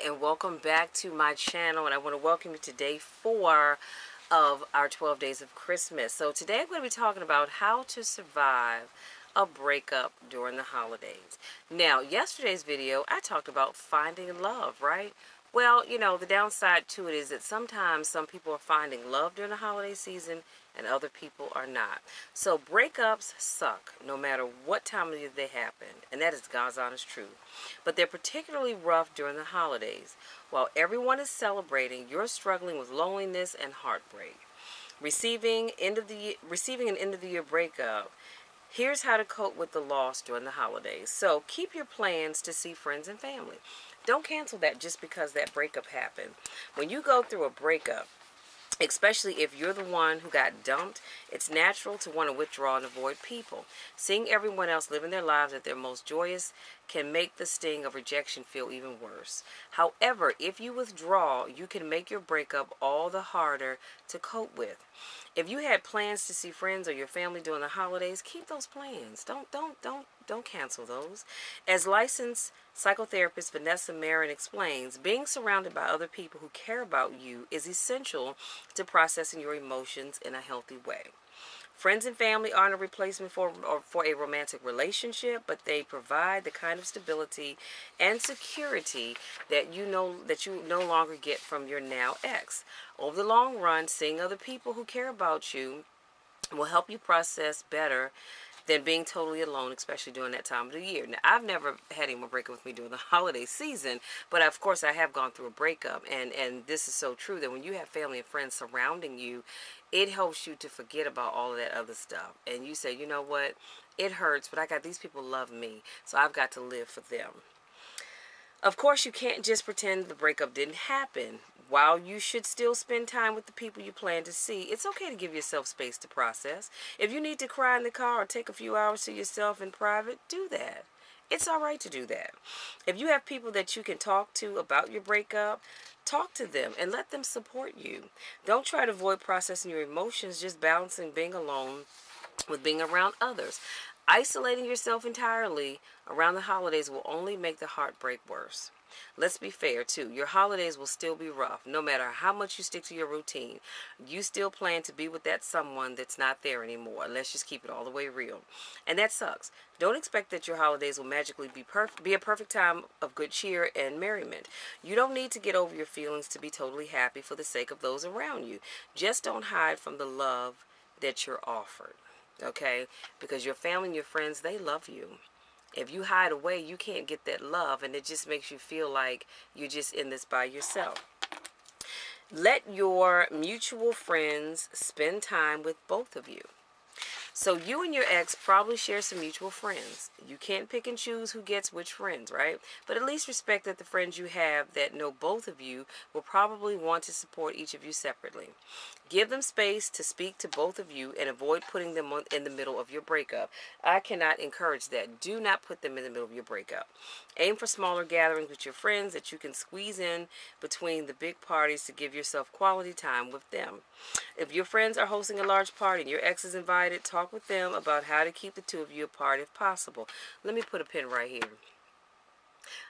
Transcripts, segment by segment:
And welcome back to my channel, and I want to welcome you to day 4 of our 12 days of Christmas. So today I'm going to be talking about how to survive a breakup during the holidays. Now, yesterday's video I talked about finding love, right? Well, the downside to it is that sometimes some people are finding love during the holiday season and other people are not. So breakups suck no matter what time of year they happen, and that is God's honest truth. But they're particularly rough during the holidays. While everyone is celebrating, you're struggling with loneliness and heartbreak. Receiving an end of the year breakup. Here's how to cope with the loss during the holidays. So keep your plans to see friends and family. Don't cancel that just because that breakup happened. When you go through a breakup, especially if you're the one who got dumped, it's natural to want to withdraw and avoid people. Seeing everyone else living their lives at their most joyous can make the sting of rejection feel even worse. However, if you withdraw, you can make your breakup all the harder to cope with. If you had plans to see friends or your family during the holidays, keep those plans. Don't cancel those. As licensed psychotherapist Vanessa Marin explains, being surrounded by other people who care about you is essential to processing your emotions in a healthy way. Friends and family aren't a replacement for a romantic relationship, but they provide the kind of stability and security that you no longer get from your now ex. Over the long run, seeing other people who care about you will help you process better than being totally alone, especially during that time of the year. Now, I've never had anyone break up with me during the holiday season, but of course I have gone through a breakup, and this is so true that when you have family and friends surrounding you, it helps you to forget about all of that other stuff. And you say, you know what, it hurts, but I got these people love me, so I've got to live for them. Of course, you can't just pretend the breakup didn't happen. While you should still spend time with the people you plan to see, it's okay to give yourself space to process. If you need to cry in the car or take a few hours to yourself in private, do that. It's all right to do that. If you have people that you can talk to about your breakup, talk to them and let them support you. Don't try to avoid processing your emotions, just balancing being alone with being around others. Isolating yourself entirely around the holidays will only make the heartbreak worse. Let's be fair, too. Your holidays will still be rough, no matter how much you stick to your routine. You still plan to be with that someone that's not there anymore. Let's just keep it all the way real. And that sucks. Don't expect that your holidays will magically be a perfect time of good cheer and merriment. You don't need to get over your feelings to be totally happy for the sake of those around you. Just don't hide from the love that you're offered. Okay? Because your family and your friends, they love you. If you hide away, you can't get that love, and it just makes you feel like you're just in this by yourself. Let your mutual friends spend time with both of you. So you and your ex probably share some mutual friends. You can't pick and choose who gets which friends, right? But at least respect that the friends you have that know both of you will probably want to support each of you separately. Give them space to speak to both of you and avoid putting them in the middle of your breakup. I cannot encourage that. Do not put them in the middle of your breakup. Aim for smaller gatherings with your friends that you can squeeze in between the big parties to give yourself quality time with them. If your friends are hosting a large party and your ex is invited, talk with them about how to keep the two of you apart if possible. Let me put a pin right here.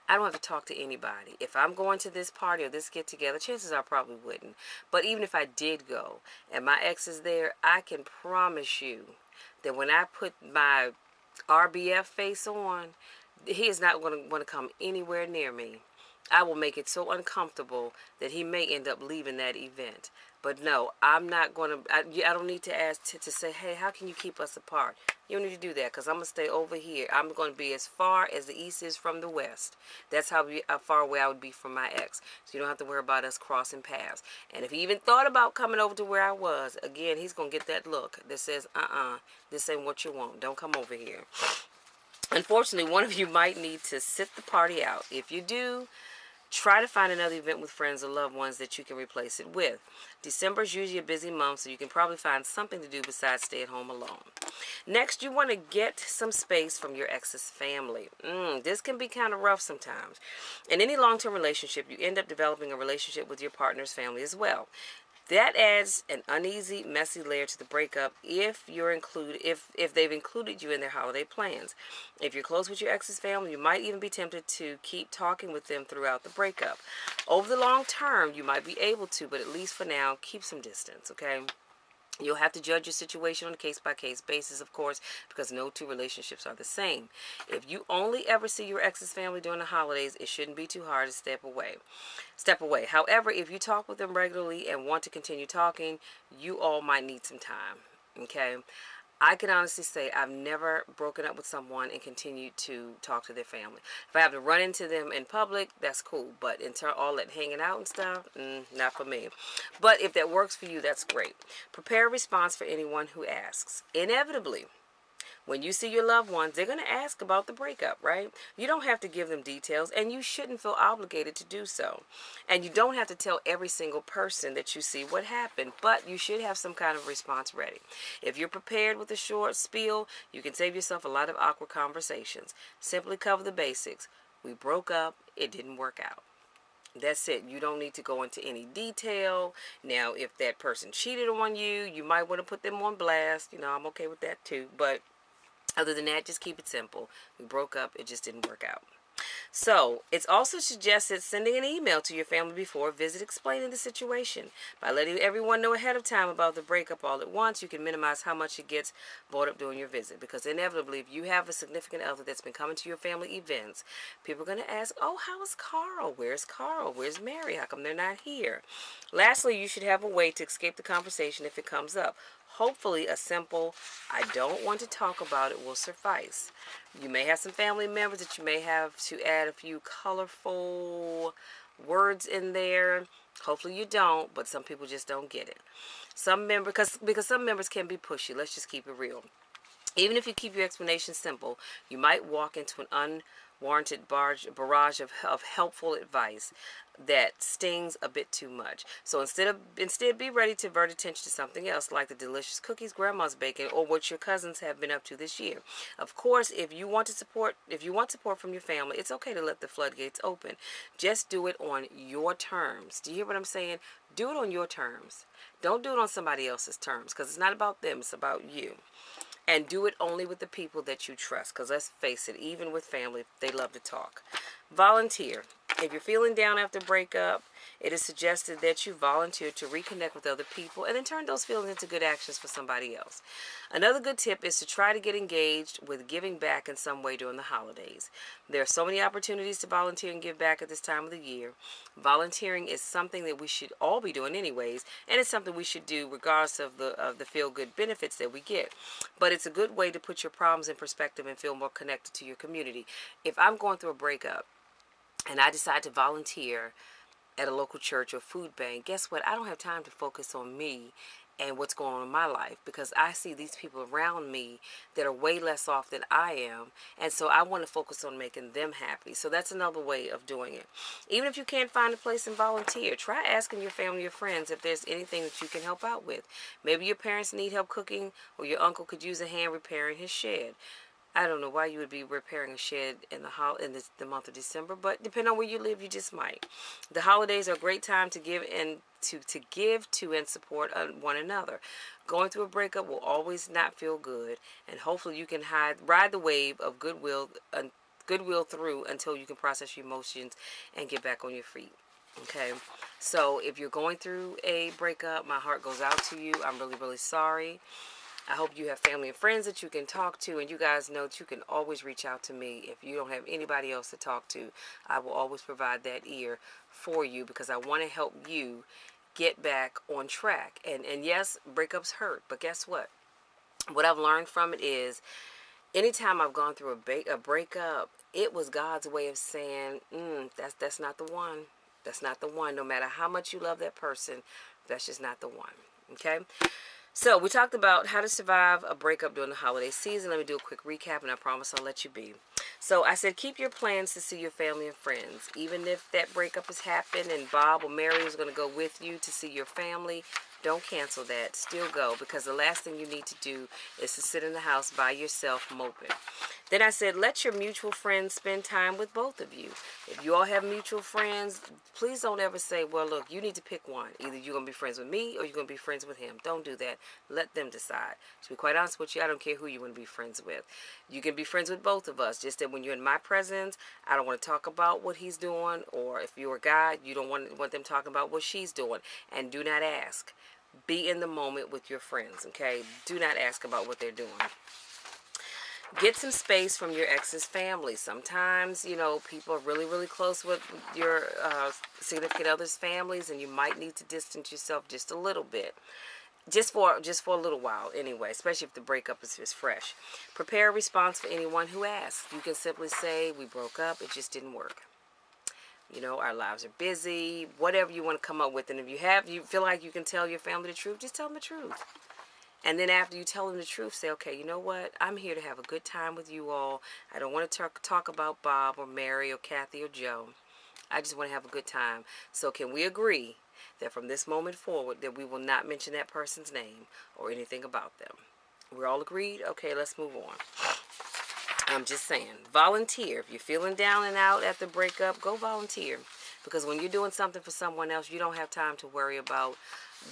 I don't have to talk to anybody. If I'm going to this party or this get together, chances are I probably wouldn't. But even if I did go and my ex is there, I can promise you that when I put my RBF face on, he is not going to want to come anywhere near me. I will make it so uncomfortable that he may end up leaving that event. But no, I'm not going to, I don't need to ask to say, hey, how can you keep us apart? You don't need to do that because I'm going to stay over here. I'm going to be as far as the east is from the west. That's how far away I would be from my ex. So you don't have to worry about us crossing paths. And if he even thought about coming over to where I was, again, he's going to get that look that says, this ain't what you want. Don't come over here. Unfortunately, one of you might need to sit the party out. If you do, try to find another event with friends or loved ones that you can replace it with. December is usually a busy month, so you can probably find something to do besides stay at home alone. Next, you want to get some space from your ex's family. This can be kind of rough sometimes. In any long-term relationship, you end up developing a relationship with your partner's family as well. That adds an uneasy, messy layer to the breakup if they've included you in their holiday plans. If you're close with your ex's family, you might even be tempted to keep talking with them throughout the breakup. Over the long term, you might be able to, but at least for now, keep some distance, okay? You'll have to judge your situation on a case-by-case basis, of course, because no two relationships are the same. If you only ever see your ex's family during the holidays, it shouldn't be too hard to step away. However, if you talk with them regularly and want to continue talking, you all might need some time. Okay? I can honestly say I've never broken up with someone and continued to talk to their family. If I have to run into them in public, that's cool. But in turn, all that hanging out and stuff, not for me. But if that works for you, that's great. Prepare a response for anyone who asks. Inevitably, when you see your loved ones, they're going to ask about the breakup, right? You don't have to give them details, and you shouldn't feel obligated to do so. And you don't have to tell every single person that you see what happened, but you should have some kind of response ready. If you're prepared with a short spiel, you can save yourself a lot of awkward conversations. Simply cover the basics. We broke up. It didn't work out. That's it. You don't need to go into any detail. Now, if that person cheated on you, you might want to put them on blast. I'm okay with that too, but other than that, just keep it simple. We broke up. It just didn't work out. So, it's also suggested sending an email to your family before a visit explaining the situation. By letting everyone know ahead of time about the breakup all at once, you can minimize how much it gets brought up during your visit. Because inevitably, if you have a significant other that's been coming to your family events, people are going to ask, oh, how is Carl? Where's Carl? Where's Mary? How come they're not here? Lastly, you should have a way to escape the conversation if it comes up. Hopefully, a simple, I don't want to talk about it will suffice. You may have some family members that you may have to add a few colorful words in there. Hopefully you don't, but some people just don't get it. Because some members can be pushy. Let's just keep it real. Even if you keep your explanation simple, you might walk into an unwarranted barrage of helpful advice that stings a bit too much. So instead be ready to divert attention to something else, like the delicious cookies grandma's baking or what your cousins have been up to this year. Of course, if you want support from your family, it's okay to let the floodgates open. Just do it on your terms. Do you hear what I'm saying? Do it on your terms. Don't do it on somebody else's terms, because it's not about them, it's about you. And do it only with the people that you trust. Because let's face it, even with family, they love to talk. Volunteer. If you're feeling down after breakup, it is suggested that you volunteer to reconnect with other people and then turn those feelings into good actions for somebody else. Another good tip is to try to get engaged with giving back in some way during the holidays. There are so many opportunities to volunteer and give back at this time of the year. Volunteering is something that we should all be doing anyways, and it's something we should do regardless of the feel-good benefits that we get. But it's a good way to put your problems in perspective and feel more connected to your community. If I'm going through a breakup and I decide to volunteer at a local church or food bank, guess what? I don't have time to focus on me and what's going on in my life, because I see these people around me that are way less off than I am, and so I want to focus on making them happy. So that's another way of doing it. Even if you can't find a place and volunteer, try asking your family or friends if there's anything that you can help out with. Maybe your parents need help cooking, or your uncle could use a hand repairing his shed. I don't know why you would be repairing a shed in the month of December, but depending on where you live, you just might. The holidays are a great time to give and and support one another. Going through a breakup will always not feel good, and hopefully you can ride the wave of goodwill through until you can process your emotions and get back on your feet. Okay, so if you're going through a breakup, my heart goes out to you. I'm really, really sorry. I hope you have family and friends that you can talk to, and you guys know that you can always reach out to me. If you don't have anybody else to talk to, I will always provide that ear for you, because I want to help you get back on track. And yes, breakups hurt, but guess what? What I've learned from it is anytime I've gone through a breakup, it was God's way of saying, that's not the one. That's not the one. No matter how much you love that person, that's just not the one. Okay? So we talked about how to survive a breakup during the holiday season. Let me do a quick recap, and I promise I'll let you be. So I said keep your plans to see your family and friends. Even if that breakup has happened and Bob or Mary is going to go with you to see your family, don't cancel that. Still go, because the last thing you need to do is to sit in the house by yourself moping. Then I said, let your mutual friends spend time with both of you. If you all have mutual friends, please don't ever say, well, look, you need to pick one. Either you're going to be friends with me or you're going to be friends with him. Don't do that. Let them decide. To be quite honest with you, I don't care who you want to be friends with. You can be friends with both of us. Just that when you're in my presence, I don't want to talk about what he's doing. Or if you're a guy, you don't want them talking about what she's doing. And do not ask. Be in the moment with your friends, okay? Do not ask about what they're doing. Get some space from your ex's family. Sometimes, you know, people are really, really close with your significant other's families, and you might need to distance yourself just a little bit. Just for a little while, anyway, especially if the breakup is fresh. Prepare a response for anyone who asks. You can simply say, we broke up, it just didn't work. You know, our lives are busy, whatever you want to come up with. And if you feel like you can tell your family the truth, just tell them the truth. And then after you tell them the truth, say, okay, you know what? I'm here to have a good time with you all. I don't want to talk about Bob or Mary or Kathy or Joe. I just want to have a good time. So can we agree that from this moment forward that we will not mention that person's name or anything about them? We're all agreed? Okay, let's move on. I'm just saying, volunteer. If you're feeling down and out at the breakup, go volunteer. Because when you're doing something for someone else, you don't have time to worry about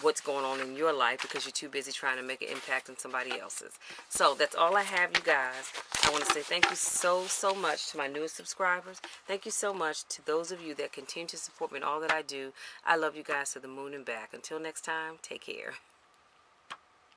what's going on in your life because you're too busy trying to make an impact on somebody else's. So that's all I have, you guys. I want to say thank you so much to my newest subscribers. Thank you so much to those of you that continue to support me in all that I do. I love you guys to the moon and back. Until next time, take care.